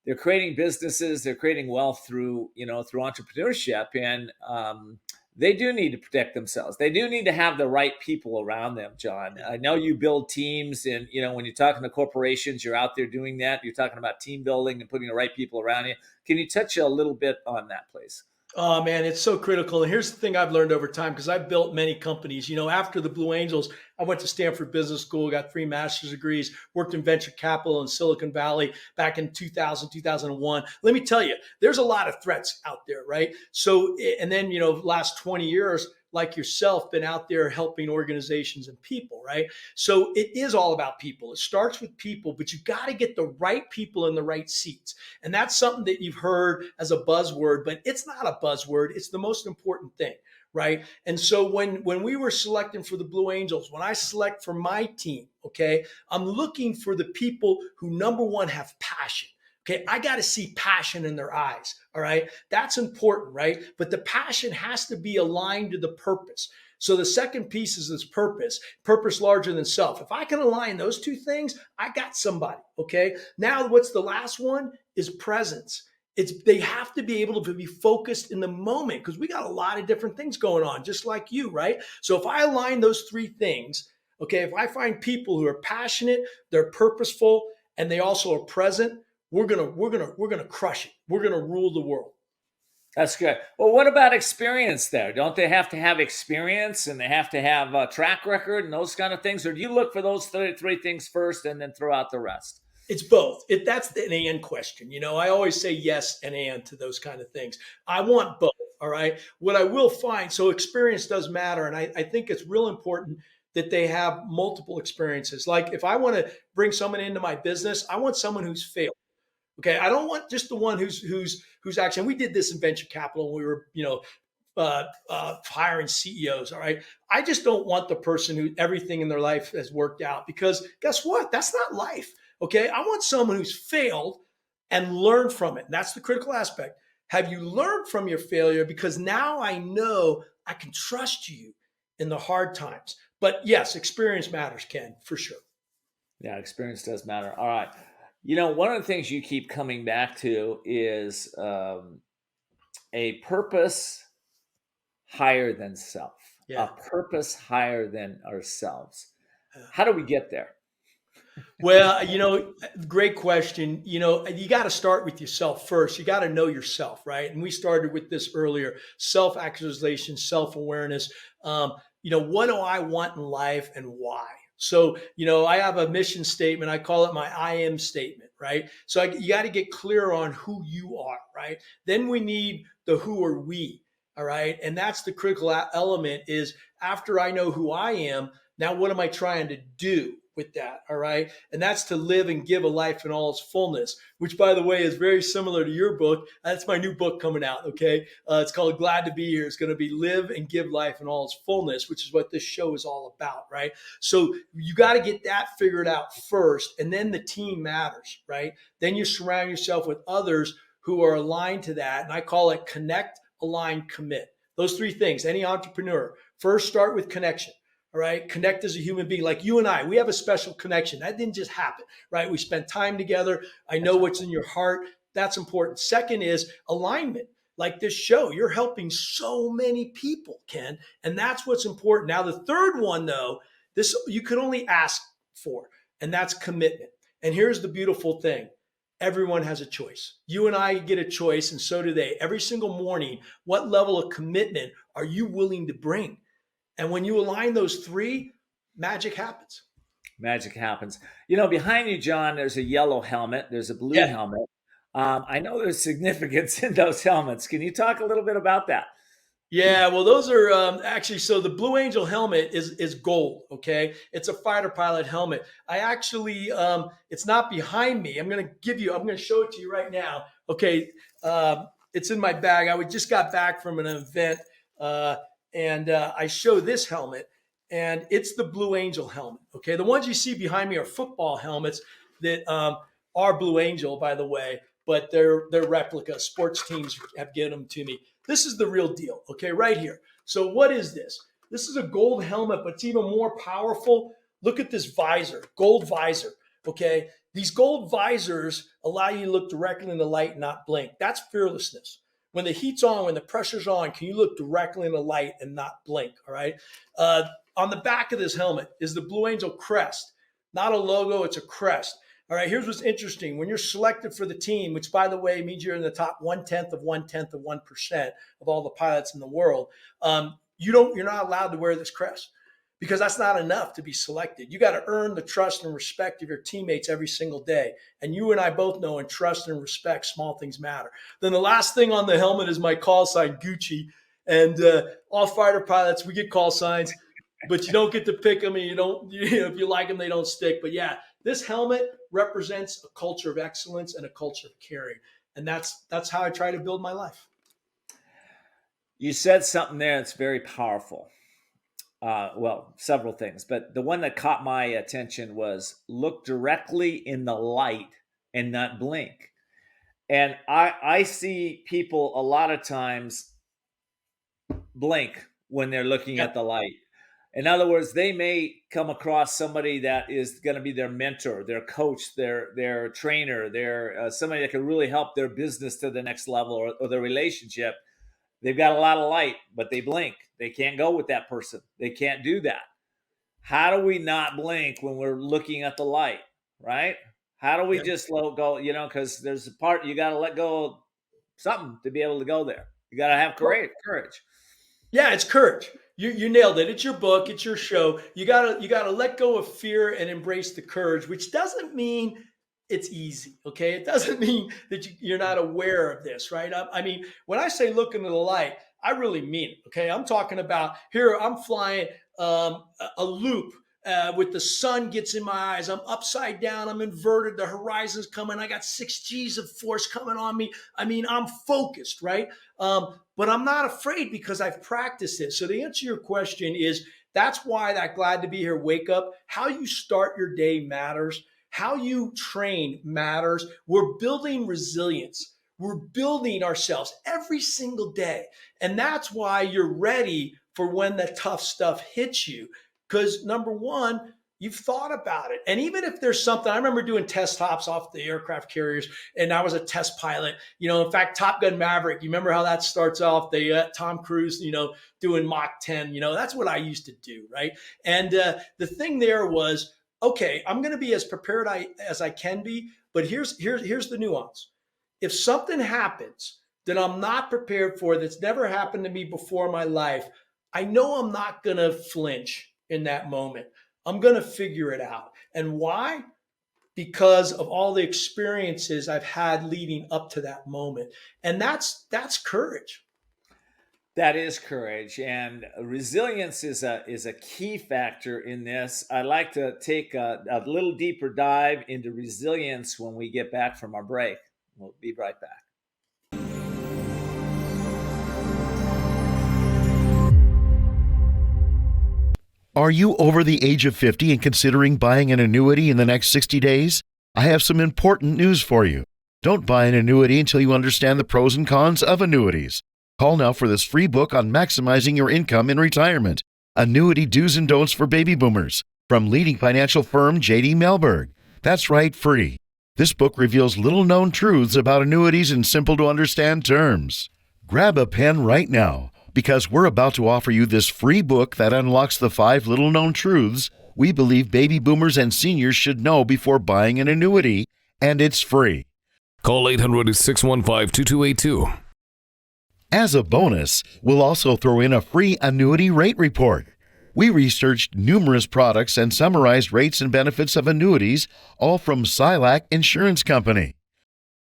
they're creating businesses, they're creating wealth through entrepreneurship, and they do need to protect themselves. They do need to have the right people around them, John. I know you build teams, and when you're talking to corporations, you're out there doing that. You're talking about team building and putting the right people around you. Can you touch a little bit on that, please? Oh man, it's so critical. And here's the thing I've learned over time because I've built many companies. After the Blue Angels, I went to Stanford Business School, got 3 master's degrees, worked in venture capital in Silicon Valley back in 2000, 2001. Let me tell you, there's a lot of threats out there, right? So, and then, last 20 years, like yourself, been out there helping organizations and people, right? So it is all about people. It starts with people, but you got to get the right people in the right seats. And that's something that you've heard as a buzzword, but it's not a buzzword. It's the most important thing, right? And so when we were selecting for the Blue Angels, when I select for my team, okay, I'm looking for the people who, number one, have passion. Okay, I got to see passion in their eyes. All right, that's important, right? But the passion has to be aligned to the purpose. So the second piece is this purpose larger than self. If I can align those two things, I got somebody. Okay, now what's the last one is presence. They have to be able to be focused in the moment because we got a lot of different things going on, just like you, right? So if I align those 3 things, okay, if I find people who are passionate, they're purposeful, and they also are present, we're gonna crush it. We're gonna rule the world. That's good. Well, what about experience there? Don't they have to have experience and they have to have a track record and those kind of things? Or do you look for those three things first and then throw out the rest? It's both. That's an and question. I always say yes and to those kind of things. I want both. All right. What I will find, so experience does matter. And I think it's real important that they have multiple experiences. Like if I want to bring someone into my business, I want someone who's failed. Okay, I don't want just the one who's actually. And we did this in venture capital. We were, hiring CEOs. All right, I just don't want the person who everything in their life has worked out because guess what? That's not life. Okay, I want someone who's failed and learned from it. And that's the critical aspect. Have you learned from your failure? Because now I know I can trust you in the hard times. But yes, experience matters, Ken, for sure. Yeah, experience does matter. All right. One of the things you keep coming back to is a purpose higher than self, a purpose higher than ourselves. How do we get there? Well, great question. You got to start with yourself first. You got to know yourself, right? And we started with this earlier, self-actualization, self-awareness. What do I want in life and why? So, I have a mission statement. I call it my I am statement, right? So you got to get clear on who you are, right? Then we need the who are we, all right? And that's the critical element is after I know who I am, now what am I trying to do with that, all right? And that's to live and give a life in all its fullness, which, by the way, is very similar to your book. That's my new book coming out, okay? It's called Glad to Be Here. It's going to be Live and Give Life in All Its Fullness, which is what this show is all about, right? So you got to get that figured out first, and then the team matters, right? Then you surround yourself with others who are aligned to that, and I call it connect, align, commit. Those 3 things, any entrepreneur, first start with connection. All right. Connect as a human being like you and I. We have a special connection. That didn't just happen, right? We spent time together. I know what's in your heart. That's important. Second is alignment. Like this show, you're helping so many people, Ken. And that's what's important. Now, the third one, though, this you can only ask for, and that's commitment. And here's the beautiful thing. Everyone has a choice. You and I get a choice, and so do they. Every single morning, what level of commitment are you willing to bring? And when you align those 3, magic happens. Magic happens. Behind you, John, there's a yellow helmet. There's a blue Yeah. helmet. I know there's significance in those helmets. Can you talk a little bit about that? Yeah, well, those are actually, so the Blue Angel helmet is gold. Okay, it's a fighter pilot helmet. I actually, it's not behind me. I'm going to show it to you right now. Okay, it's in my bag. I just got back from an event, and I show this helmet, and it's the Blue Angel helmet. Okay, the ones you see behind me are football helmets that are Blue Angel, by the way, but they're replica. Sports teams have given them to me. This is the real deal, okay, right here. So what is this? This is a gold helmet, but it's even more powerful. Look at this visor, gold visor, okay? These gold visors allow you to look directly in the light and not blink. That's fearlessness. When the heat's on, when the pressure's on, can you look directly in the light and not blink, all right? On the back of this helmet is the Blue Angel crest. Not a logo, it's a crest. All right, here's what's interesting. When you're selected for the team, which, by the way, means you're in the top 1/10 of 1% of all the pilots in the world, you're not allowed to wear this crest because that's not enough to be selected. You got to earn the trust and respect of your teammates every single day. And you and I both know in trust and respect, small things matter. Then the last thing on the helmet is my call sign, Gucci. And all fighter pilots, we get call signs, but you don't get to pick them, and if you like them, they don't stick. But yeah, this helmet represents a culture of excellence and a culture of caring. And that's how I try to build my life. You said something there that's very powerful. Several things, but the one that caught my attention was look directly in the light and not blink. And I see people a lot of times blink when they're looking at the light. In other words, they may come across somebody that is going to be their mentor, their coach, their trainer, their somebody that can really help their business to the next level or their relationship. They've got a lot of light, but they blink. They can't go with that person. They can't do that. How do we not blink when we're looking at the light, right? How do we just let go, because there's a part you got to let go of something to be able to go there. You got to have courage. Yeah, it's courage. You nailed it. It's your book. It's your show. You gotta let go of fear and embrace the courage, which doesn't mean it's easy. Okay, it doesn't mean that you're not aware of this, right? I mean, when I say look into the light, I really mean it. Okay, I'm talking about here. I'm flying a loop. With the sun gets in my eyes, I'm upside down, I'm inverted, the horizon's coming, I got 6 G's of force coming on me. I mean, I'm focused, right? But I'm not afraid because I've practiced it. So to answer your question is, that's why that glad to be here wake up, how you start your day matters. How you train matters. We're building resilience. We're building ourselves every single day. And that's why you're ready for when the tough stuff hits you. Because number one, you've thought about it. And even if there's something, I remember doing test hops off the aircraft carriers, and I was a test pilot. In fact, Top Gun Maverick, you remember how that starts off? Tom Cruise, doing Mach 10, that's what I used to do, right? And the thing there was, okay, I'm going to be as prepared as I can be, but here's the nuance. If something happens that I'm not prepared for, that's never happened to me before in my life, I know I'm not going to flinch in that moment. I'm going to figure it out. And why? Because of all the experiences I've had leading up to that moment. And that's courage. That is courage, and resilience is a key factor in this. I'd like to take a little deeper dive into resilience when we get back from our break. We'll be right back. Are you over the age of 50 and considering buying an annuity in the next 60 days? I have some important news for you. Don't buy an annuity until you understand the pros and cons of annuities. Call now for this free book on maximizing your income in retirement. Annuity Do's and Don'ts for Baby Boomers from leading financial firm J.D. Mellberg. That's right, free. This book reveals little-known truths about annuities in simple-to-understand terms. Grab a pen right now, because we're about to offer you this free book that unlocks the 5 little-known truths we believe baby boomers and seniors should know before buying an annuity, and it's free. Call 800-615-2282. As a bonus, we'll also throw in a free annuity rate report. We researched numerous products and summarized rates and benefits of annuities, all from Silac Insurance Company.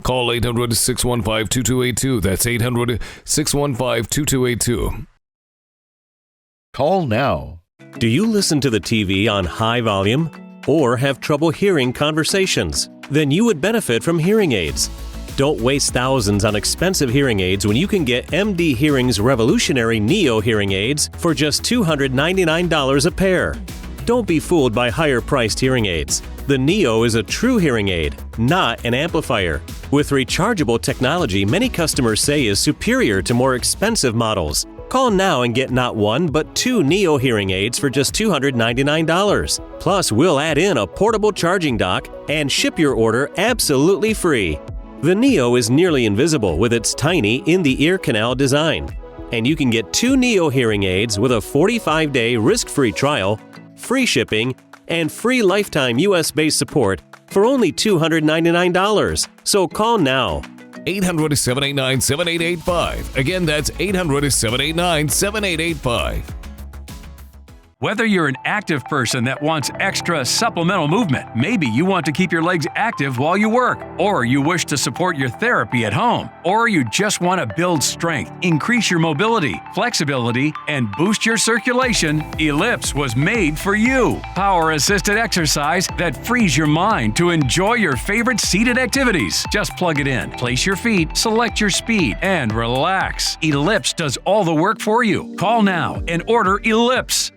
Call 800-615-2282. That's 800-615-2282. Call now. Do you listen to the TV on high volume or have trouble hearing conversations? Then you would benefit from hearing aids. Don't waste thousands on expensive hearing aids when you can get MD Hearing's revolutionary Neo hearing aids for just $299 a pair. Don't be fooled by higher-priced hearing aids. The Neo is a true hearing aid, not an amplifier. With rechargeable technology many customers say is superior to more expensive models. Call now and get not one, but two Neo hearing aids for just $299. Plus, we'll add in a portable charging dock and ship your order absolutely free. The Neo is nearly invisible with its tiny in-the-ear canal design. And you can get two Neo hearing aids with a 45-day risk-free trial, free shipping, and free lifetime US-based support for only $299. So call now. 800-789-7885. Again, that's 800-789-7885. Whether you're an active person that wants extra supplemental movement, maybe you want to keep your legs active while you work, or you wish to support your therapy at home, or you just want to build strength, increase your mobility, flexibility, and boost your circulation, Ellipse was made for you. Power-assisted exercise that frees your mind to enjoy your favorite seated activities. Just plug it in, place your feet, select your speed, and relax. Ellipse does all the work for you. Call now and order Ellipse.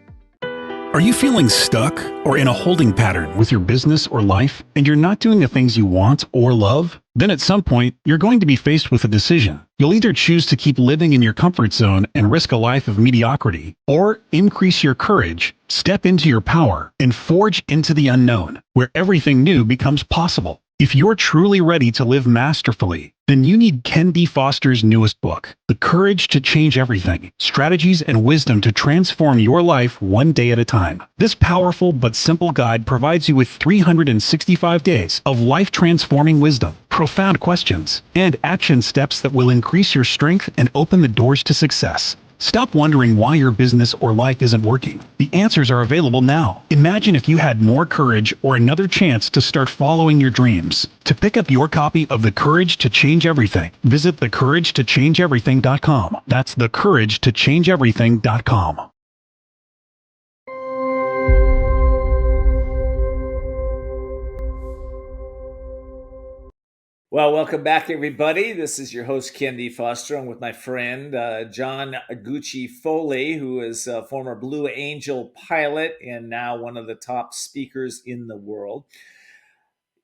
Are you feeling stuck or in a holding pattern with your business or life, and you're not doing the things you want or love? Then at some point, you're going to be faced with a decision. You'll either choose to keep living in your comfort zone and risk a life of mediocrity, or increase your courage, step into your power, and forge into the unknown, where everything new becomes possible. If you're truly ready to live masterfully, then you need Ken D. Foster's newest book, The Courage to Change Everything, Strategies and Wisdom to Transform Your Life One Day at a Time. This powerful but simple guide provides you with 365 days of life-transforming wisdom, profound questions, and action steps that will increase your strength and open the doors to success. Stop wondering why your business or life isn't working. The answers are available now. Imagine if you had more courage or another chance to start following your dreams. To pick up your copy of The Courage to Change Everything, visit thecouragetochangeeverything.com. That's thecouragetochangeeverything.com. Well, welcome back, everybody. This is your host, Ken D. Foster. I'm with my friend, John Gucci Foley, who is a former Blue Angel pilot and now one of the top speakers in the world.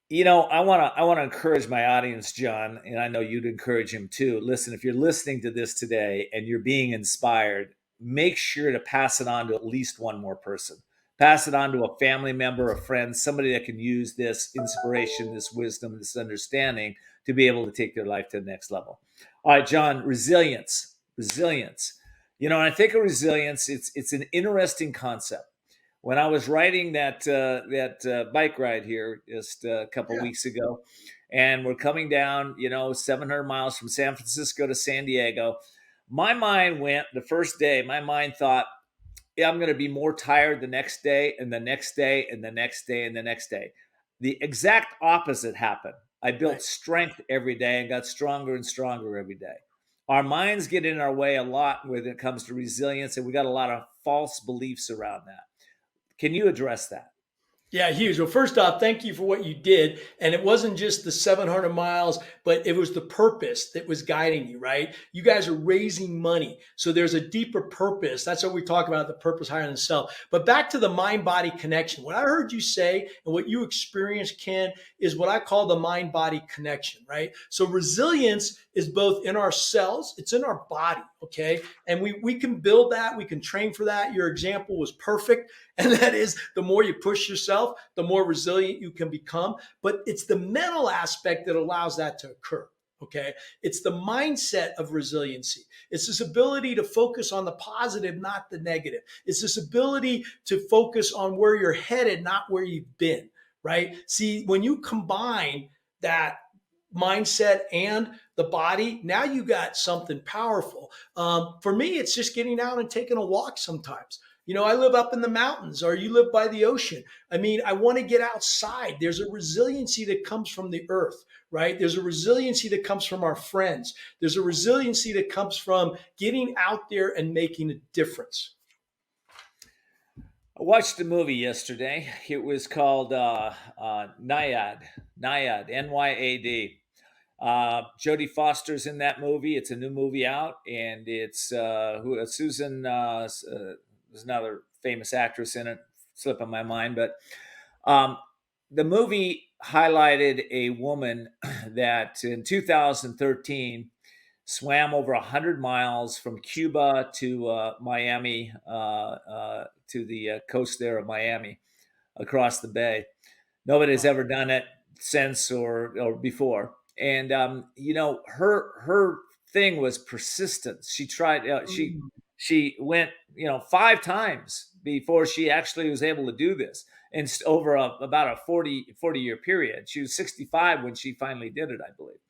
You know, I want to encourage my audience, John, and I know you'd encourage him too. Listen, if you're listening to this today and you're being inspired, make sure to pass it on to at least one more person. Pass it on to a family member, a friend, somebody that can use this inspiration, this wisdom, this understanding to be able to take their life to the next level. All right, John, resilience. You know, when I think of resilience, it's an interesting concept. When I was riding that bike ride here just a couple weeks ago, and we're coming down, 700 miles from San Francisco to San Diego, my mind went the first day. My mind thought, yeah, I'm going to be more tired the next day and the next day and the next day and the next day. The exact opposite happened. I built strength every day and got stronger and stronger every day. Our minds get in our way a lot when it comes to resilience, and we got a lot of false beliefs around that. Can you address that? Yeah, huge. Well, first off, thank you for what you did. And it wasn't just the 700 miles, but it was the purpose that was guiding you, right? You guys are raising money. So there's a deeper purpose. That's what we talk about, the purpose higher than self. But back to the mind-body connection. What I heard you say and what you experienced, Ken, is what I call the mind-body connection, right? So resilience is both in our cells, it's in our body, okay? And we can build that, we can train for that. Your example was perfect. And that is, the more you push yourself, the more resilient you can become. But it's the mental aspect that allows that to occur, okay? It's the mindset of resiliency. It's this ability to focus on the positive, not the negative. It's this ability to focus on where you're headed, not where you've been, right? See, when you combine that mindset and the body, now you got something powerful. For me, it's just getting out and taking a walk sometimes. I live up in the mountains, or you live by the ocean. I mean, I want to get outside. There's a resiliency that comes from the earth, right? There's a resiliency that comes from our friends. There's a resiliency that comes from getting out there and making a difference. I watched a movie yesterday. It was called Nyad, Nyad. Jodie Foster's in that movie. It's a new movie out, and it's Susan. There's another famous actress in it, slipping my mind, but the movie highlighted a woman that in 2013 swam over 100 miles from Cuba to Miami, to the coast there of Miami, across the bay. Nobody's ever done it since or before. And her thing was persistence. She tried. She went 5 times before she actually was able to do this, and over about a 40 year period. She was 65 when she finally did it, I believe.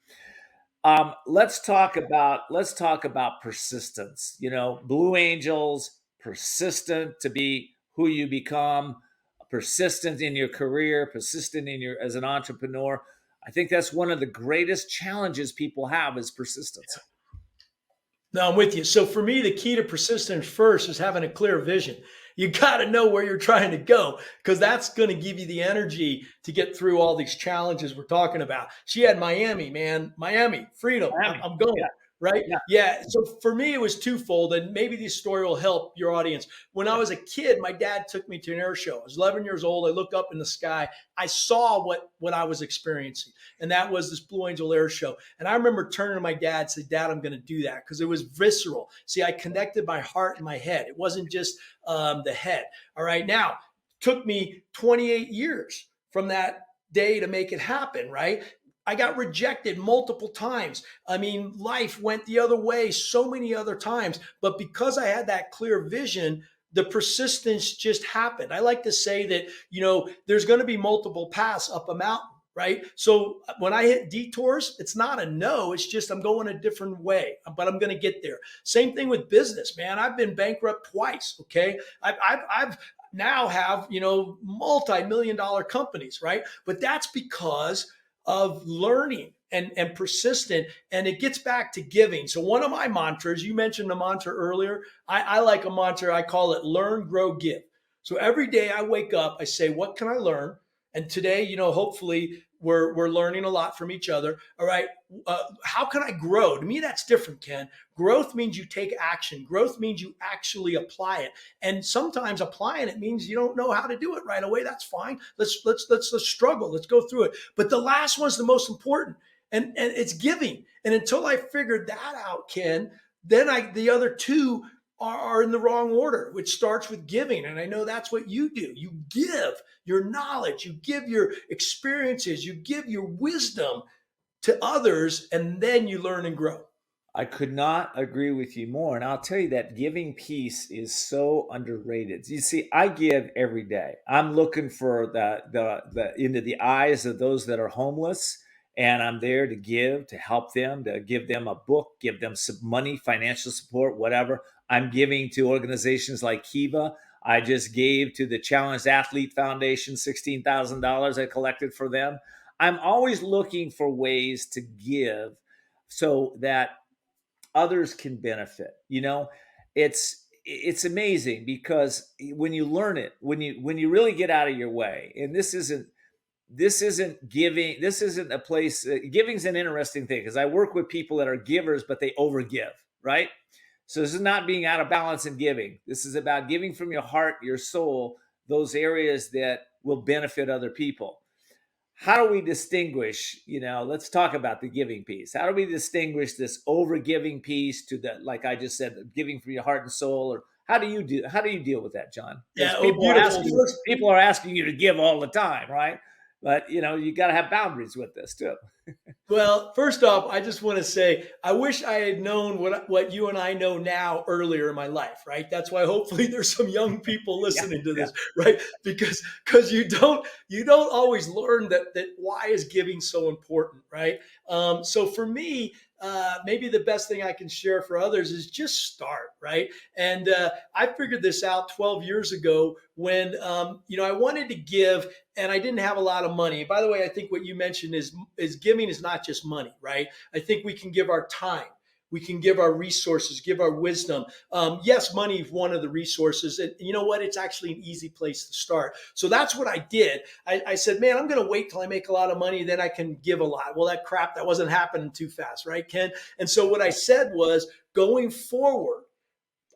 Let's talk about persistence. Blue Angels, persistent to be who you become, persistent in your career, persistent as an entrepreneur. I think that's one of the greatest challenges people have is persistence. No, I'm with you. So for me, the key to persistence first is having a clear vision. You got to know where you're trying to go, because that's going to give you the energy to get through all these challenges we're talking about. She had Miami, man. Miami, freedom. I'm going. Yeah. Right? Yeah. So for me, it was twofold, and maybe this story will help your audience. When I was a kid, my dad took me to an air show. I was 11 years old. I looked up in the sky. I saw what I was experiencing, and that was this Blue Angel air show. And I remember turning to my dad and saying, "Dad, I'm going to do that," because it was visceral. See, I connected my heart and my head. It wasn't just the head. All right. Now, took me 28 years from that day to make it happen. Right. I got rejected multiple times. I mean, life went the other way so many other times. But because I had that clear vision, the persistence just happened. I like to say that, there's going to be multiple paths up a mountain, right? So when I hit detours, it's not a no. It's just I'm going a different way, but I'm going to get there. Same thing with business, man. I've been bankrupt twice, okay? I've now have, multi-million-dollar companies, right? But that's because of learning and persistent. And it gets back to giving. So one of my mantras, you mentioned the mantra earlier. I like a mantra. I call it learn, grow, give. So every day I wake up, I say, what can I learn? And today, hopefully we're learning a lot from each other. All right. How can I grow? To me, that's different, Ken. Growth means you take action. Growth means you actually apply it. And sometimes applying it means you don't know how to do it right away. That's fine. Let's struggle. Let's go through it. But the last one's the most important, and it's giving. And until I figured that out, Ken, then the other two are in the wrong order, which starts with giving. And I know that's what you do. You give your knowledge, you give your experiences, you give your wisdom to others, and then you learn and grow. I could not agree with you more. And I'll tell you that giving piece is so underrated. You see, I give every day. I'm looking for the into the eyes of those that are homeless. And I'm there to give, to help them, to give them a book, give them some money, financial support, whatever. I'm giving to organizations like Kiva. I just gave to the Challenged Athlete Foundation $16,000 I collected for them. I'm always looking for ways to give so that others can benefit. It's amazing because when you learn it, when you really get out of your way, and this isn't giving. This isn't a place. Giving's an interesting thing because I work with people that are givers, but they overgive, right? So this is not being out of balance in giving. This is about giving from your heart, your soul, those areas that will benefit other people. How do we distinguish, let's talk about the giving piece. How do we distinguish this overgiving piece to the, like I just said, giving from your heart and soul? Or how do you deal with that, John? Yeah, people are asking you to give all the time, right? But you got to have boundaries with this too. Well, first off, I just want to say I wish I had known what you and I know now earlier in my life, right? That's why hopefully there's some young people listening to this, right? Because you don't always learn that why is giving so important, right? So for me, maybe the best thing I can share for others is just start, right? And I figured this out 12 years ago when I wanted to give and I didn't have a lot of money. By the way, I think what you mentioned is giving is not just money, right? I think we can give our time. We can give our resources, give our wisdom. Yes, money is one of the resources. And you know what? It's actually an easy place to start. So that's what I did. I said, man, I'm going to wait till I make a lot of money. Then I can give a lot. Well, that wasn't happening too fast, right, Ken? And so what I said was going forward,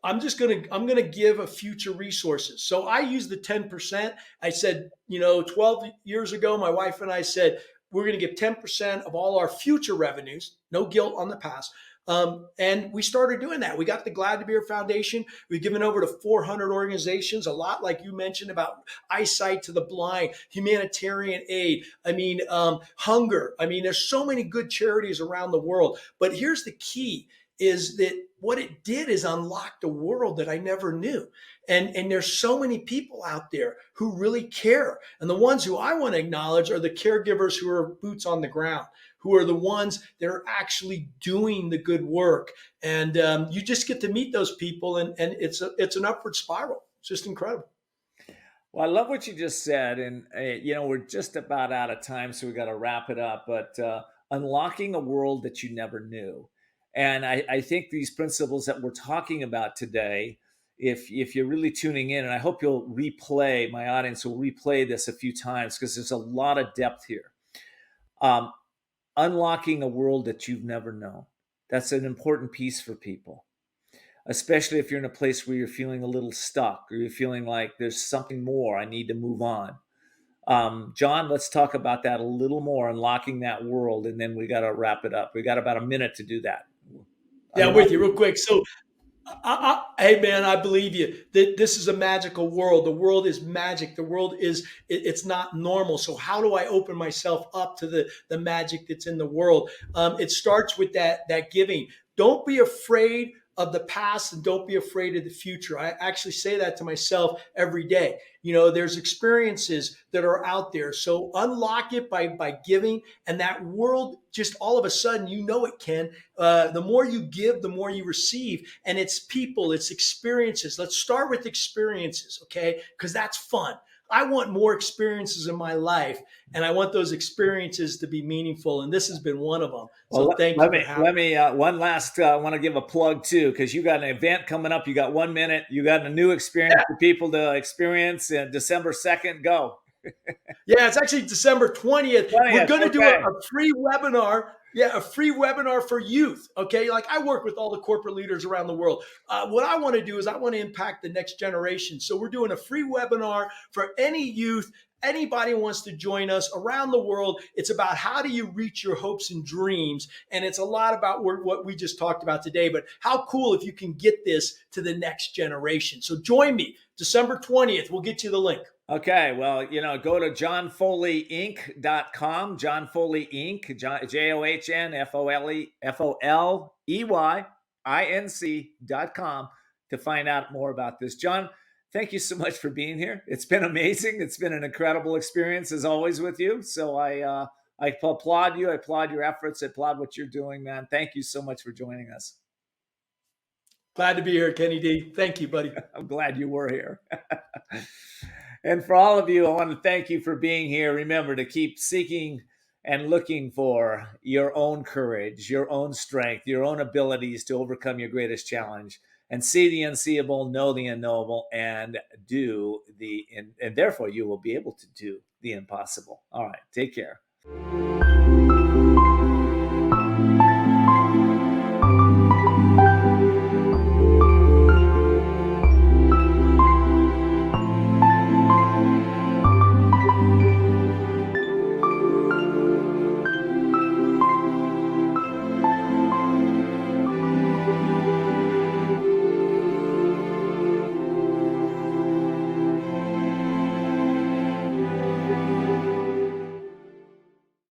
I'm gonna give a future resources. So I use the 10%. I said, 12 years ago, my wife and I said we're gonna give 10% of all our future revenues, no guilt on the past. And we started doing that. We got the Glad to Be Here Foundation. We've given over to 400 organizations, a lot like you mentioned about eyesight to the blind, humanitarian aid. Hunger. There's so many good charities around the world. But here's the key is that what it did is unlock the world that I never knew. And there's so many people out there who really care. And the ones who I want to acknowledge are the caregivers who are boots on the ground, who are the ones that are actually doing the good work. And you just get to meet those people, and it's an upward spiral. It's just incredible. Well, I love what you just said. And, we're just about out of time, so we got to wrap it up. But unlocking a world that you never knew. And I think these principles that we're talking about today, if you're really tuning in, and I hope you'll replay, my audience will replay this a few times because there's a lot of depth here. Unlocking a world that you've never known. That's an important piece for people, especially if you're in a place where you're feeling a little stuck or you're feeling like there's something more, I need to move on. John, let's talk about that a little more, unlocking that world, and then we got to wrap it up. We got about a minute to do that. Yeah, I'm with you real quick. So, hey man, I believe you that this is a magical world. The world is magic. The world it's not normal. So how do I open myself up to the magic that's in the world? It starts with that giving. Don't be afraid of the past and don't be afraid of the future. I actually say that to myself every day. There's experiences that are out there. So unlock it by giving, and that world just all of a sudden, it can. The more you give, the more you receive. And it's people, it's experiences. Let's start with experiences, okay? Because that's fun. I want more experiences in my life, and I want those experiences to be meaningful. And this has been one of them. So thank you. Let me one last, I want to give a plug too, because you got an event coming up. You got 1 minute. You got a new experience for people to experience. And December 2nd, go. Yeah, it's actually December 20th. We're going to do a free webinar. Yeah, a free webinar for youth. Okay, like I work with all the corporate leaders around the world. What I want to do is I want to impact the next generation. So we're doing a free webinar for any youth. Anybody wants to join us around the world. It's about how do you reach your hopes and dreams. And it's a lot about what we just talked about today. But how cool if you can get this to the next generation. So join me December 20th. We'll get you the link. Okay, well, go to johnfoleyinc.com, John Foley Inc., JohnFoleyinc.com to find out more about this. John, thank you so much for being here. It's been amazing. It's been an incredible experience as always with you. So I applaud you. I applaud your efforts. I applaud what you're doing, man. Thank you so much for joining us. Glad to be here, Kenny D. Thank you, buddy. I'm glad you were here. And for all of you, I want to thank you for being here. Remember to keep seeking and looking for your own courage, your own strength, your own abilities to overcome your greatest challenge, and see the unseeable, know the unknowable, and and therefore you will be able to do the impossible. All right, take care.